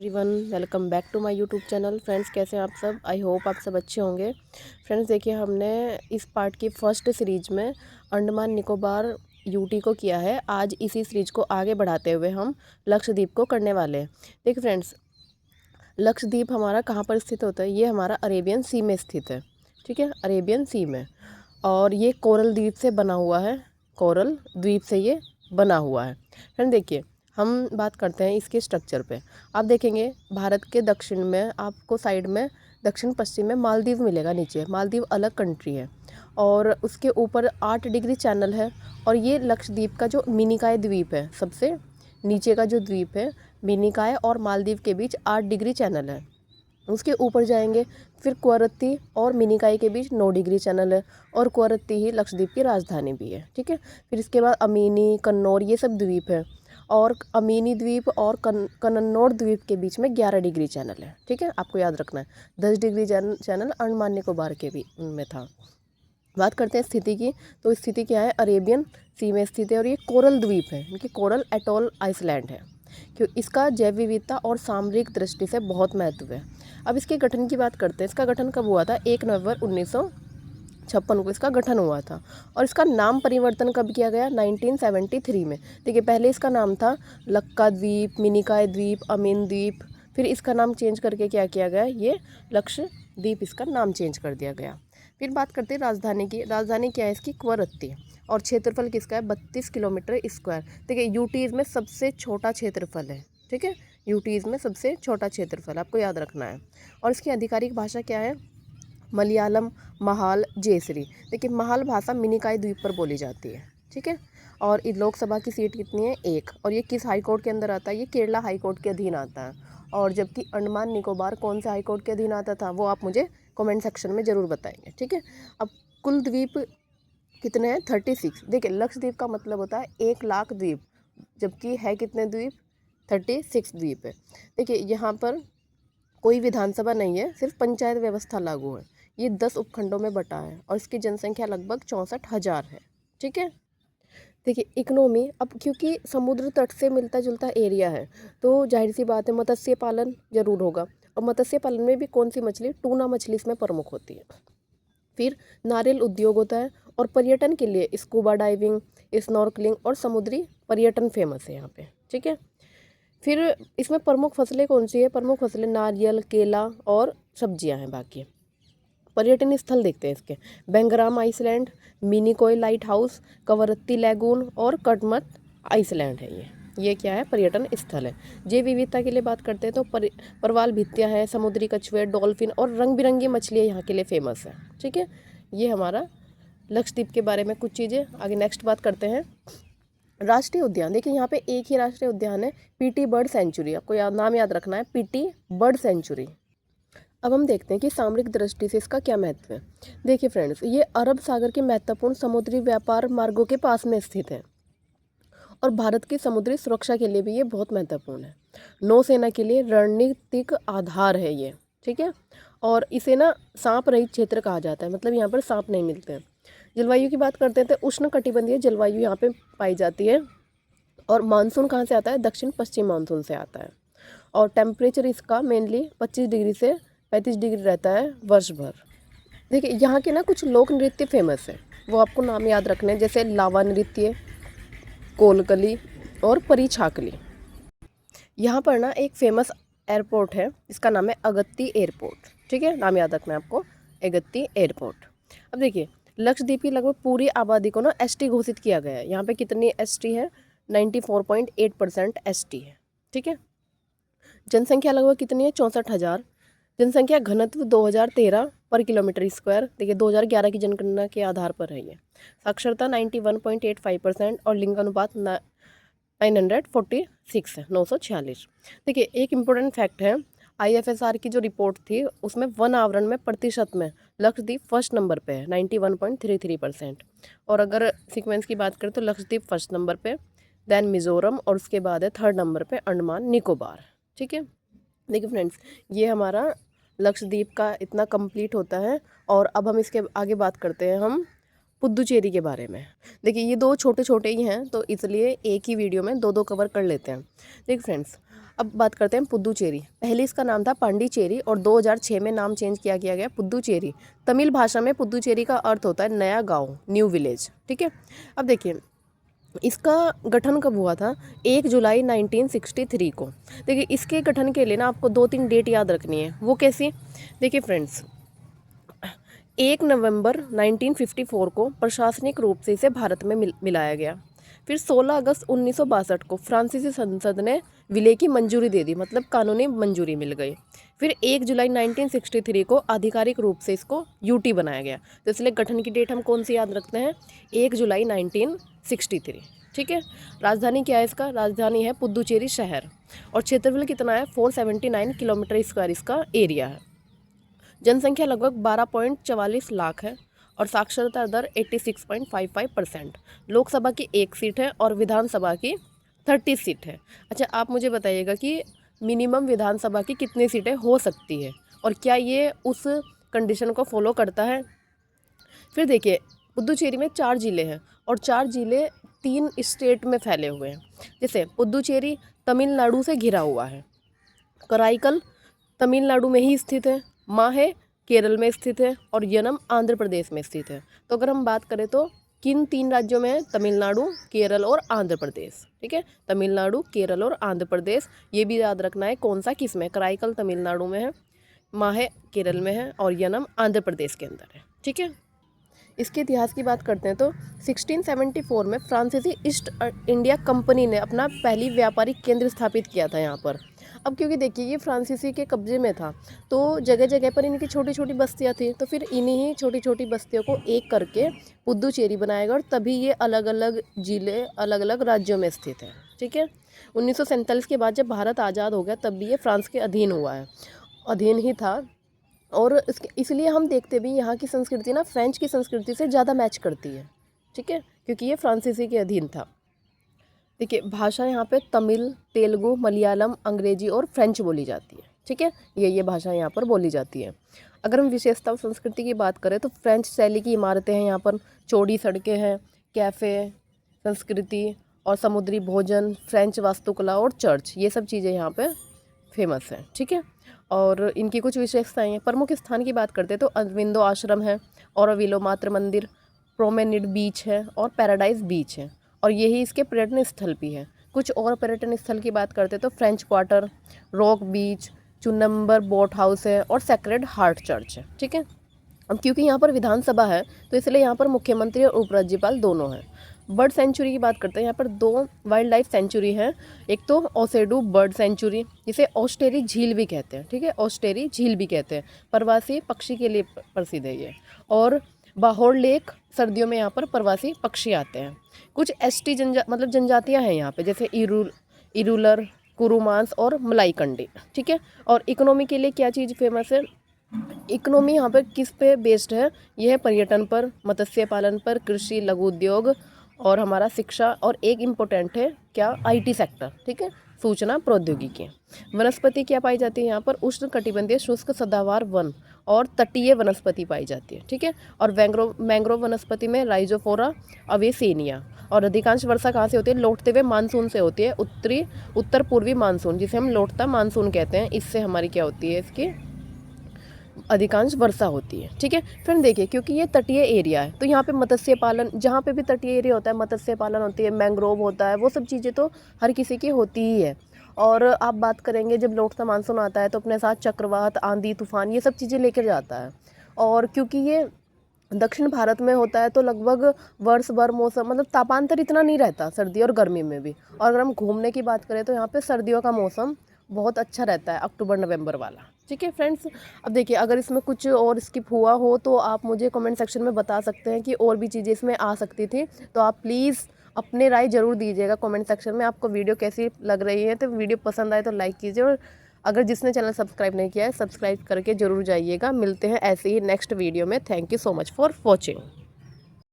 Everyone, welcome back to my YouTube channel. Friends, कैसे हैं आप सब? आई होप आप सब अच्छे होंगे। फ्रेंड्स, देखिए, हमने इस पार्ट की फर्स्ट सीरीज में अंडमान निकोबार यूटी को किया है। आज इसी सीरीज को आगे बढ़ाते हुए हम लक्षद्वीप को करने वाले हैं। देखिए फ्रेंड्स, लक्षद्वीप हमारा कहाँ पर स्थित होता है? ये हमारा अरेबियन सी में स्थित है। ठीक है, अरेबियन सी में। और ये कोरल द्वीप से बना हुआ है। कोरल द्वीप से ये बना हुआ है। फ्रेंड देखिए, हम बात करते हैं इसके स्ट्रक्चर पे। आप देखेंगे भारत के दक्षिण में आपको साइड में दक्षिण पश्चिम में मालदीव मिलेगा। नीचे मालदीव अलग कंट्री है और उसके ऊपर 8 डिग्री चैनल है। और ये लक्षद्वीप का जो मिनिकॉय द्वीप है, सबसे नीचे का जो द्वीप है मिनिकॉय और मालदीव के बीच 8 डिग्री चैनल है। उसके ऊपर जाएंगे फिर कुवरत्ती और मिनिकॉय के बीच 9 डिग्री चैनल है। और कुवरत्ती ही लक्षद्वीप की राजधानी भी है। ठीक है, फिर इसके बाद अमीनी, कन्नौर, ये सब द्वीप है। और अमीनी द्वीप और कन्नौर द्वीप के बीच में 11 डिग्री चैनल है। ठीक है, आपको याद रखना है। 10 डिग्री चैनल अंडमान निकोबार के भी में था। बात करते हैं स्थिति की, तो स्थिति क्या है? अरेबियन सी में स्थित है और ये कोरल द्वीप है, क्योंकि कोरल एटोल आइसलैंड है। क्यों? इसका जैव विविधता और सामरिक दृष्टि से बहुत महत्व है। अब इसके गठन की बात करते हैं। इसका गठन कब हुआ था? 1 नवंबर 1956 को इसका गठन हुआ था। और इसका नाम परिवर्तन कब किया गया? 1973 में। देखिए, पहले इसका नाम था लक्का द्वीप, मिनिकॉय द्वीप, अमीन द्वीप। फिर इसका नाम चेंज करके क्या किया गया? ये लक्षद्वीप इसका नाम चेंज कर दिया गया। फिर बात करते हैं राजधानी की। राजधानी क्या है इसकी? कुवरत्ती। और क्षेत्रफल किसका है? 32 किलोमीटर स्क्वायर। देखिए, यूटीज में सबसे छोटा क्षेत्रफल है। ठीक है, यूटीज में सबसे छोटा क्षेत्रफल, आपको याद रखना है। और इसकी आधिकारिक भाषा क्या है? मलयालम, महाल, जयश्री। देखिए, महाल भाषा मिनिकॉय द्वीप पर बोली जाती है। ठीक है, और इस लोकसभा की सीट कितनी है? 1। और ये किस हाई कोर्ट के अंदर आता है? ये केरला हाई कोर्ट के अधीन आता है। और जबकि अंडमान निकोबार कौन से हाई कोर्ट के अधीन आता था, वो आप मुझे कमेंट सेक्शन में ज़रूर बताएंगे। ठीक है, अब कुल द्वीप कितने हैं? 36। देखिए, लक्षद्वीप का मतलब होता है 1 लाख द्वीप, जबकि है कितने द्वीप? 36 द्वीप है। देखिए, यहाँ पर कोई विधानसभा नहीं है, सिर्फ पंचायत व्यवस्था लागू है। ये 10 उपखंडों में बटा है और इसकी जनसंख्या लगभग 64,000 है। ठीक है, देखिए इकोनॉमी, अब क्योंकि समुद्र तट से मिलता जुलता एरिया है, तो जाहिर सी बात है मत्स्य पालन जरूर होगा। और मत्स्य पालन में भी कौन सी मछली? टूना मछली इसमें प्रमुख होती है। फिर नारियल उद्योग होता है। और पर्यटन के लिए स्कूबा डाइविंग, स्नॉर्कलिंग और समुद्री पर्यटन फेमस है यहाँ पे। ठीक है, फिर इसमें प्रमुख फसलें कौन सी है? प्रमुख फसलें नारियल, केला और सब्जियां हैं। बाकी पर्यटन स्थल देखते हैं इसके। Bangaram island, Minicoy lighthouse, Kavaratti lagoon और कटमत आइसलैंड है। ये क्या है? पर्यटन स्थल है। जैव विविधता के लिए बात करते हैं तो परवाल भित्तियाँ हैं, समुद्री कछुए, डॉल्फिन और रंग बिरंगी मछलियाँ यहाँ के लिए फेमस है। ठीक है, ये हमारा लक्षद्वीप के बारे में कुछ चीज़ें। आगे नेक्स्ट बात करते हैं राष्ट्रीय उद्यान। देखिए, यहाँ पे एक ही राष्ट्रीय उद्यान है, पीटी बर्ड सेंचुरी। आपको नाम याद रखना है, पीटी बर्ड सेंचुरी। अब हम देखते हैं कि सामरिक दृष्टि से इसका क्या महत्व है। देखिए फ्रेंड्स, ये अरब सागर के महत्वपूर्ण समुद्री व्यापार मार्गों के पास में स्थित है और भारत की समुद्री सुरक्षा के लिए भी ये बहुत महत्वपूर्ण है। नौसेना के लिए रणनीतिक आधार है ये। ठीक है, और इसे ना सांप रहित क्षेत्र कहा जाता है, मतलब यहाँ पर सांप नहीं मिलते हैं। जलवायु की बात करते हैं तो उष्ण कटिबंधीय जलवायु यहाँ पे पाई जाती है। और मानसून कहाँ से आता है? दक्षिण पश्चिम मानसून से आता है। और टेम्परेचर इसका मेनली 25 डिग्री से 35 डिग्री रहता है वर्ष भर। देखिए, यहाँ के ना कुछ लोक नृत्य फेमस है, वो आपको नाम याद रखने हैं, जैसे लावा नृत्य, कोलकली और परी छाकली। यहाँ पर ना एक फेमस एयरपोर्ट है, इसका नाम है अगत्ती एयरपोर्ट। ठीक है, नाम याद रखना है आपको, अगत्ती एयरपोर्ट। अब देखिए, लक्षद्वीप की लगभग पूरी आबादी को ना एसटी घोषित किया गया है। यहाँ पे कितनी एसटी है? 94.8% एसटी है। ठीक है, जनसंख्या लगभग कितनी है? 64,000। जनसंख्या घनत्व 2013 पर किलोमीटर स्क्वायर। देखिए, 2011 की जनगणना के आधार पर है ये। साक्षरता 91.85% और लिंग अनुपात 946 है, 946। देखिए, एक इम्पोर्टेंट फैक्ट है, आईएफएसआर की जो रिपोर्ट थी उसमें वन आवरण में प्रतिशत में लक्षद्वीप फर्स्ट नंबर पे है, 91.33%। और अगर सीक्वेंस की बात करें तो लक्षद्वीप फर्स्ट नंबर पे, देन मिजोरम, और उसके बाद है थर्ड नंबर पे अंडमान निकोबार। ठीक है, देखिए फ्रेंड्स, ये हमारा लक्षद्वीप का इतना कंप्लीट होता है। और अब हम इसके आगे बात करते हैं हम पुद्दुचेरी के बारे में। देखिए, ये दो छोटे छोटे ही हैं, तो इसलिए एक ही वीडियो में दो दो कवर कर लेते हैं। देखिए फ्रेंड्स, अब बात करते हैं पुद्दुचेरी। पहले इसका नाम था पांडिचेरी और 2006 में नाम चेंज किया गया पुद्दुचेरी। तमिल भाषा में पुद्दुचेरी का अर्थ होता है नया गांव, न्यू विलेज। ठीक है, अब देखिए इसका गठन कब हुआ था, 1 जुलाई 1963 को। देखिए इसके गठन के लिए ना आपको 2-3 डेट याद रखनी है। वो कैसी, देखिए फ्रेंड्स, 1 नवंबर 1954 को प्रशासनिक रूप से इसे भारत में मिलाया गया। फिर 16 अगस्त 1962 को फ्रांसीसी संसद ने विलय की मंजूरी दे दी, मतलब कानूनी मंजूरी मिल गई। फिर 1 जुलाई 1963 को आधिकारिक रूप से इसको यूटी बनाया गया। तो इसलिए गठन की डेट हम कौन सी याद रखते हैं, 1 जुलाई 1963। ठीक है, राजधानी क्या है इसका, राजधानी है पुद्दुचेरी शहर। और क्षेत्रफल कितना है, 479 किलोमीटर स्क्वायर इसका एरिया है। जनसंख्या लगभग 12.44 लाख है और साक्षरता दर 86.55%। लोकसभा की 1 सीट है और विधानसभा की 30 सीट है। अच्छा, आप मुझे बताइएगा कि मिनिमम विधानसभा की कितनी सीटें हो सकती है और क्या ये उस कंडीशन को फॉलो करता है। फिर देखिए पुद्दुचेरी में 4 ज़िले हैं और 4 ज़िले 3 स्टेट में फैले हुए हैं। जैसे पुद्दुचेरी तमिलनाडु से घिरा हुआ है, कराईकल तमिलनाडु में ही स्थित है, माहे केरल में स्थित है और यनम आंध्र प्रदेश में स्थित है। तो अगर हम बात करें तो किन 3 राज्यों में है, तमिलनाडु, केरल और आंध्र प्रदेश। ठीक है, तमिलनाडु, केरल और आंध्र प्रदेश, ये भी याद रखना है कौन सा किस में। कराईकल तमिलनाडु में है, माहे केरल में है और यनम आंध्र प्रदेश के अंदर है। ठीक है, इसके इतिहास की बात करते हैं तो 1674 में फ्रांसीसी ईस्ट इंडिया कंपनी ने अपना पहली व्यापारिक केंद्र स्थापित किया था यहाँ पर। अब क्योंकि देखिए ये फ्रांसीसी के कब्जे में था तो जगह जगह पर इनकी छोटी छोटी बस्तियाँ थी, तो फिर इन्हीं ही छोटी छोटी बस्तियों को एक करके पुद्दुचेरी बनाएगा और तभी ये अलग अलग ज़िले अलग अलग राज्यों में स्थित है। ठीक है, 1947 के बाद जब भारत आज़ाद हो गया तब भी ये फ्रांस के अधीन हुआ है, अधीन ही था। और इसलिए हम देखते भी यहाँ की संस्कृति ना फ्रेंच की संस्कृति से ज़्यादा मैच करती है। ठीक है, क्योंकि ये फ्रांसीसी के अधीन था। देखिए भाषा यहाँ पे तमिल, तेलुगु, मलयालम, अंग्रेजी और फ्रेंच बोली जाती है। ठीक है, ये भाषा यहाँ पर बोली जाती है। अगर हम विशेषता और संस्कृति की बात करें तो फ्रेंच शैली की इमारतें हैं यहाँ पर, चौड़ी सड़कें हैं, कैफ़े, संस्कृति और समुद्री भोजन, फ्रेंच वास्तुकला और चर्च, ये सब चीज़ें यहाँ पे फेमस हैं। ठीक है, और इनकी कुछ विशेषताएं हैं। प्रमुख स्थान की बात करते हैं तो अरविंदो आश्रम है, औरविलो मातृ मंदिर, प्रोमेनिड बीच है और पैराडाइज बीच है और यही इसके पर्यटन स्थल भी है। कुछ और पर्यटन स्थल की बात करते हैं तो फ्रेंच क्वार्टर, रॉक बीच, चुनम्बर बोट हाउस है और सेक्रेड हार्ट चर्च है। ठीक है, अब क्योंकि यहाँ पर विधानसभा है तो इसलिए यहाँ पर मुख्यमंत्री और उपराज्यपाल दोनों हैं। बर्ड सेंचुरी की बात करते हैं, यहाँ पर 2 वाइल्ड लाइफ सेंचुरी है। एक तो ओसेडू बर्ड सेंचुरी, जिसे ऑस्टेरी झील भी कहते हैं। ठीक है, ऑस्टेरी झील भी कहते हैं, प्रवासी पक्षी के लिए प्रसिद्ध है ये। और बाहोर लेक, सर्दियों में यहाँ पर प्रवासी पक्षी आते हैं। कुछ एसटी मतलब जनजातियाँ हैं यहाँ पे, जैसे इरूलर, कुरुमांस और मलाईकंडी। ठीक है, और इकोनॉमी के लिए क्या चीज़ फेमस है, इकोनॉमी यहाँ पर किस पे बेस्ड है, यह है पर्यटन पर, मत्स्य पालन पर, कृषि, लघु उद्योग और हमारा शिक्षा, और एक इम्पोर्टेंट है क्या, आईटी सेक्टर। ठीक है, सूचना प्रौद्योगिकी। वनस्पति क्या पाई जाती है यहाँ पर, उष्ण कटिबंधीय शुष्क सदाबहार वन और तटीय वनस्पति पाई जाती है। ठीक है, और मैंग्रोव वनस्पति में राइजोफोरा अवेसेनिया। और अधिकांश वर्षा कहाँ से होती है, लौटते हुए मानसून से होती है, उत्तर पूर्वी मानसून, जिसे हम लौटता मानसून कहते हैं, इससे हमारी क्या होती है, इसकी अधिकांश वर्षा होती है। ठीक है फ्रेंड, देखिए क्योंकि ये तटीय एरिया है तो यहाँ पे मत्स्य पालन, जहाँ पे भी तटीय एरिया होता है मत्स्य पालन होती है, मैंग्रोव होता है, वो सब चीज़ें तो हर किसी की होती ही है। और आप बात करेंगे जब लौटता मानसून आता है तो अपने साथ चक्रवात, आंधी, तूफान, ये सब चीज़ें लेकर जाता है। और क्योंकि ये दक्षिण भारत में होता है तो लगभग वर्ष भर मौसम मतलब तापांतर इतना नहीं रहता, सर्दी और गर्मी में भी। और अगर हम घूमने की बात करें तो यहाँ पे सर्दियों का मौसम बहुत अच्छा रहता है, अक्टूबर नवंबर वाला। ठीक है फ्रेंड्स, अब देखिए अगर इसमें कुछ और स्किप हुआ हो तो आप मुझे कमेंट सेक्शन में बता सकते हैं कि और भी चीज़ें इसमें आ सकती थी, तो आप प्लीज़ अपने राय ज़रूर दीजिएगा कमेंट सेक्शन में। आपको वीडियो कैसी लग रही है, तो वीडियो पसंद आए तो लाइक कीजिए, और अगर जिसने चैनल सब्सक्राइब नहीं किया है सब्सक्राइब करके ज़रूर जाइएगा। मिलते हैं ऐसे ही नेक्स्ट वीडियो में। Thank you so much for watching.